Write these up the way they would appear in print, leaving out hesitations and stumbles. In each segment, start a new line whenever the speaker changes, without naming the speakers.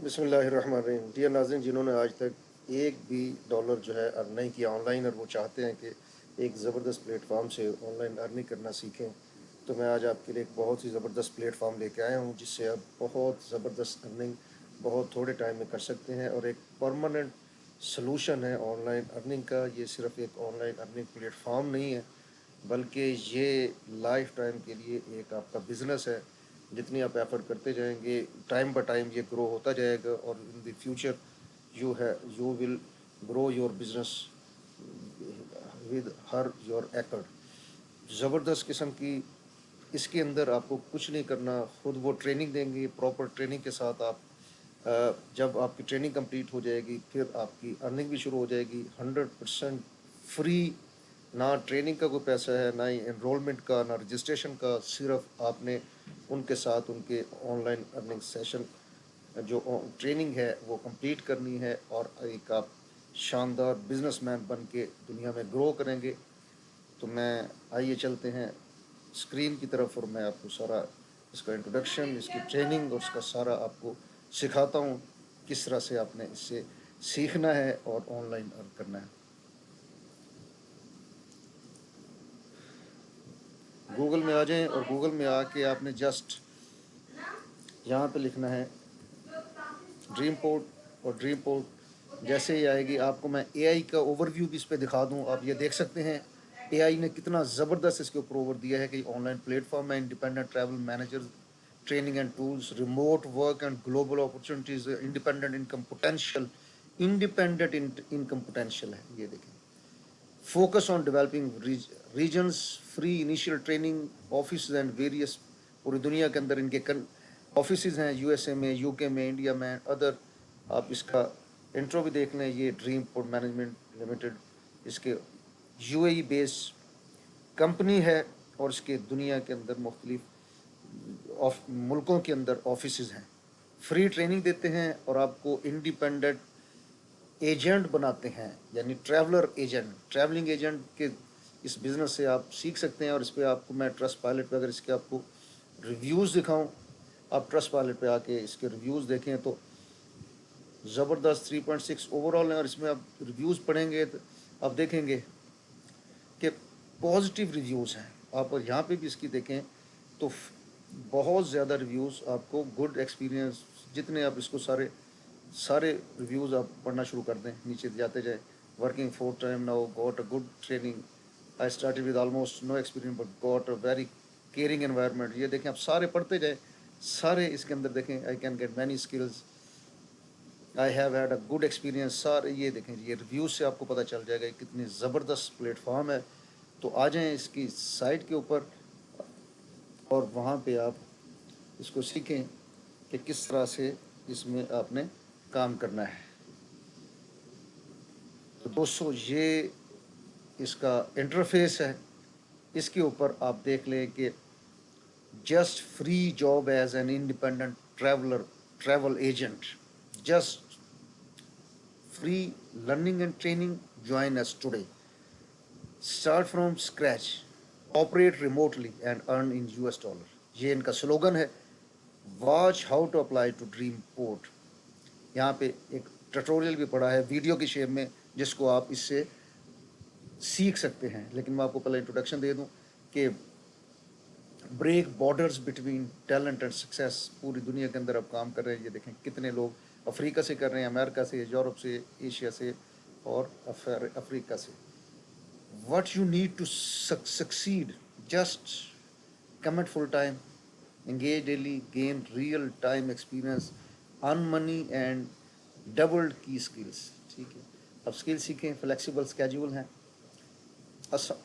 बिस्मिल्लाहिर्रहमानिर्रहीम। डियर नाज़रीन, जिन्होंने आज तक एक भी डॉलर जो है अर्न नहीं किया ऑनलाइन और वो चाहते हैं कि एक ज़बरदस्त प्लेटफॉर्म से ऑनलाइन अर्निंग करना सीखें, तो मैं आज आपके लिए एक बहुत ही ज़बरदस्त प्लेटफॉर्म लेके आया हूँ जिससे आप बहुत ज़बरदस्त अर्निंग बहुत थोड़े टाइम में कर सकते हैं। और एक परमानेंट सलूशन है ऑनलाइन अर्निंग का। ये सिर्फ एक ऑनलाइन अर्निंग प्लेटफॉर्म नहीं है, बल्कि ये लाइफ टाइम के लिए एक आपका बिज़नेस है। जितनी आप एफर्ट करते जाएंगे, टाइम बाय टाइम ये ग्रो होता जाएगा और in the future you will grow your business with her your एकड़। ज़बरदस्त किस्म की इसके अंदर आपको कुछ नहीं करना, खुद वो ट्रेनिंग देंगे। प्रॉपर ट्रेनिंग के साथ आप जब आपकी ट्रेनिंग कंप्लीट हो जाएगी फिर आपकी अर्निंग भी शुरू हो जाएगी 100% फ्री। ना ट्रेनिंग का कोई पैसा है, ना ही एनरोलमेंट का, ना रजिस्ट्रेशन का। सिर्फ आपने उनके साथ उनके ऑनलाइन अर्निंग सेशन जो ट्रेनिंग है वो कंप्लीट करनी है और एक आप शानदार बिजनेसमैन बन के दुनिया में ग्रो करेंगे। तो मैं आइए चलते हैं स्क्रीन की तरफ और मैं आपको सारा इसका इंट्रोडक्शन, इसकी ट्रेनिंग और उसका सारा आपको सिखाता हूँ किस तरह से आपने इससे सीखना है और ऑनलाइन अर्न करना है। गूगल में आ जाएं और गूगल में आके आपने जस्ट यहाँ पे लिखना है ड्रीम पोर्ट। और ड्रीम पोर्ट जैसे ही आएगी आपको मैं एआई का ओवरव्यू भी इस पर दिखा दूँ। आप ये देख सकते हैं एआई ने कितना ज़बरदस्त इसके ऊपर ओवर दिया है कि ऑनलाइन प्लेटफॉर्म है, independent travel manager, training and tools, remote work and global opportunities, independent income potential है। ये देखें, focus on developing regions, free initial training, office and various, पूरी दुनिया के अंदर इनके ऑफिस हैं, यूएसए में, यूके में, इंडिया में, अदर। आप इसका इंट्रो भी देख लें। ये ड्रीम पोर्ट मैनेजमेंट लिमिटेड इसके यूएई बेस कंपनी है और इसके दुनिया के अंदर मुख्तलिफ मुल्कों के अंदर ऑफिस हैं। फ्री ट्रेनिंग देते हैं और आपको इंडिपेंडेंट एजेंट बनाते हैं, यानी ट्रैवलिंग एजेंट के इस बिज़नेस से आप सीख सकते हैं। और इस पर आपको मैं ट्रस्ट पायलट पे अगर इसके आपको रिव्यूज़ दिखाऊं, आप ट्रस्ट पायलट पे आके इसके रिव्यूज़ देखें तो ज़बरदस्त 3.6 ओवरऑल हैं। और इसमें आप रिव्यूज़ पढ़ेंगे तो आप देखेंगे कि पॉजिटिव रिव्यूज़ हैं। आप यहाँ पे भी इसकी देखें तो बहुत ज़्यादा रिव्यूज़ आपको, गुड एक्सपीरियंस। जितने आप इसको सारे रिव्यूज़ आप पढ़ना शुरू कर दें, नीचे जाते जाए। Working full time now, got a good training, I started with almost no experience but got a very caring environment. ये देखें, आप सारे पढ़ते जाए, सारे इसके अंदर देखें। I can get many skills, I have had a good experience. सारे ये देखें, ये रिव्यूज़ से आपको पता चल जाएगा कितनी ज़बरदस्त प्लेटफॉर्म है। तो आ जाएँ इसकी साइट के ऊपर और वहाँ पे आप इसको सीखें कि किस तरह से इसमें आपने काम करना है। तो दोस्तों, ये इसका इंटरफेस है। इसके ऊपर आप देख लें कि just free job as an independent travel agent, just free learning and training, join us today, start from scratch, operate remotely and earn in US dollar. ये इनका स्लोगन है। Watch how to apply to dream port. यहाँ पे एक tutorial भी पड़ा है video की शेप में जिसको आप इससे सीख सकते हैं। लेकिन मैं आपको पहले इंट्रोडक्शन दे दूं कि break borders between talent and success. पूरी दुनिया के अंदर अब काम कर रहे हैं। ये देखें कितने लोग अफ्रीका से कर रहे हैं, अमेरिका से, यूरोप से, एशिया से और अफ्रीका से। What you need to succeed, just commit full time, engage daily, gain real time experience, earn money and double key skills। ठीक है, अब स्किल सीखें। फ्लेक्सिबल स्केड्यूल हैं,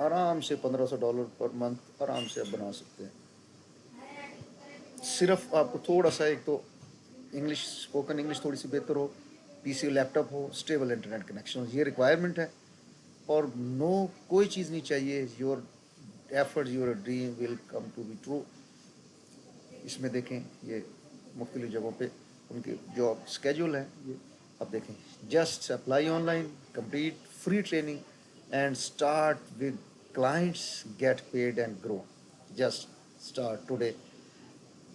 आराम से $1500 पर मंथ आराम से आप बना सकते हैं। सिर्फ आपको थोड़ा सा, एक तो इंग्लिश, स्पोकन इंग्लिश थोड़ी सी बेहतर हो, पीसी लैपटॉप हो, स्टेबल इंटरनेट कनेक्शन हो, ये रिक्वायरमेंट है। और नो, कोई चीज़ नहीं चाहिए। Your effort, your dream will come to be true. इसमें देखें, ये मुख्तलिफ जगहों पे उनके जॉब स्केड्यूल है। ये अब देखें, just apply online, complete free training and start with clients, get paid and grow. Just start today.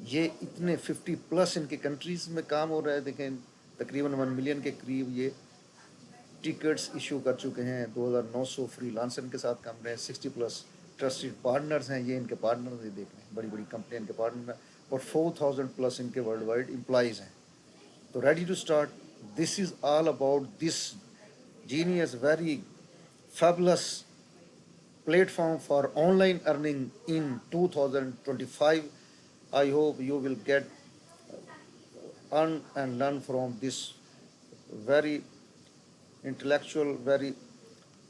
یہ اتنے 50+ ان کے کنٹریز میں کام ہو رہا ہے. دیکھیں تقریباً 1 ملین کے قریب یہ ٹکٹس ایشو کر چکے ہیں. 2900 فری لانسر کے ساتھ کام رہے ہیں. 60+ ٹرسٹڈ پارٹنرز ہیں. یہ ان کے پارٹنر یہ دیکھ لیں, بڑی بڑی کمپنیاں ان کے پارٹنر ہیں, اور 4000+ ان کے ورلڈ وائڈ امپلائیز ہیں. تو ready to start. This is all about this genius, very fabulous platform for online earning in 2025. I hope you will get earn and learn from this very intellectual, very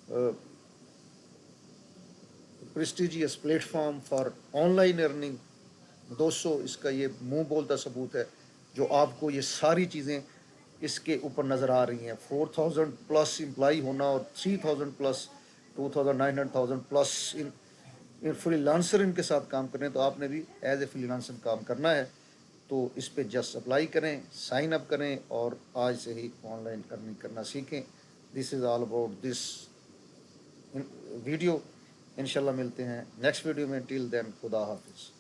uh, prestigious platform for online earning. دوستو اس کا یہ منہ بولتا ثبوت ہے جو آپ کو یہ ساری چیزیں اس کے اوپر نظر آ رہی ہیں. 4000+ امپلائی ہونا اور 3000+, 2900+ ان فری لانسر ان کے ساتھ کام کریں, تو آپ نے بھی ایز اے فری لانسر کام کرنا ہے. تو اس پہ جسٹ اپلائی کریں, سائن اپ کریں, اور آج سے ہی آن لائن ارننگ کرنا سیکھیں. دس is all about this video. انشاءاللہ ملتے ہیں نیکسٹ ویڈیو میں. ٹل دین خدا حافظ.